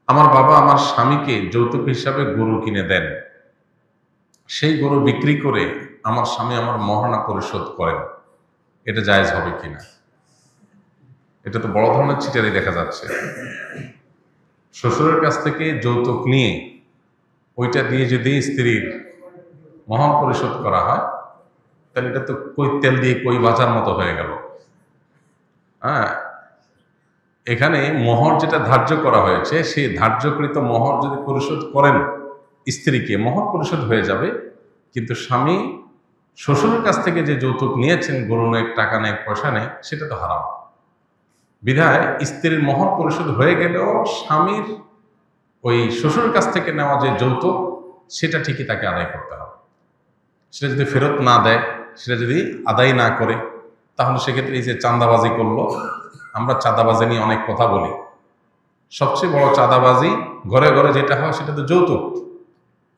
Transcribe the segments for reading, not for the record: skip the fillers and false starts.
আমার বাবা আমার স্বামীকে যৌতুক হিসাবে গরু কিনে দেন, সেই গরু বিক্রি করে আমার স্বামী আমার মহারণা পরিশোধ করেন, এটা জায়েজ হবে কিনা? এটা তো বড় ধরনের চিটারি দেখা যাচ্ছে। শ্বশুরের কাছ থেকে যৌতুক নিয়ে ওইটা দিয়ে যদি স্ত্রীর মহান পরিশোধ করা হয়, তাহলে এটা তো কই তেল দিয়ে কই বাজার মতো হয়ে গেল। হ্যাঁ, এখানে মোহর যেটা ধার্য করা হয়েছে, সেই ধার্যকৃত মোহর যদি পরিশোধ করেন স্ত্রীকে, মোহর পরিশোধ হয়ে যাবে। কিন্তু স্বামী শ্বশুরের কাছ থেকে যে যৌতুক নিয়েছেন, গরু নেই, টাকা নেই, পয়সা নেই, সেটা তো হারাম। বিধায় স্ত্রীর মোহর পরিশোধ হয়ে গেলেও স্বামীর ওই শ্বশুরের কাছ থেকে নেওয়া যে যৌতুক, সেটা ঠিকই তাকে আদায় করতে হবে। সেটা যদি ফেরত না দেয়, সেটা যদি আদায় না করে, তাহলে সেক্ষেত্রে এই যে চাঁদাবাজি করলো, আমরা চাঁদাবাজি নিয়ে অনেক কথা বলি। সবচেয়ে বড় চাঁদাবাজি ঘরে ঘরে যেটা হয়, সেটা তো যৌতুক।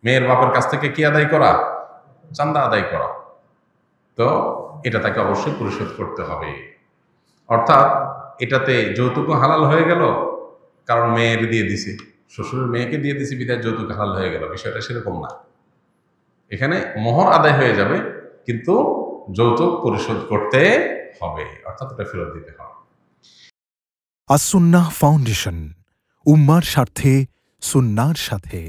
মেয়ের বাপের কাছ থেকে কি আদায় করা? চাঁদা আদায় করা। তো এটা তাকে অবশ্যই পরিশোধ করতে হবে। অর্থাৎ এটাতে যৌতুকও হালাল হয়ে গেল, কারণ মেয়ের দিয়ে দিছে, শ্বশুরের মেয়েকে দিয়ে দিছে বিধায় যৌতুক হালাল হয়ে গেল। বিষয়টা সেরকম না। এখানে মোহর আদায় হয়ে যাবে, কিন্তু যৌতুক পরিশোধ করতে হবে, অর্থাৎ এটা ফেরত দিতে হবে। আস-সুন্নাহ ফাউন্ডেশন, উম্মার স্বার্থে সুন্নাহর সাথে।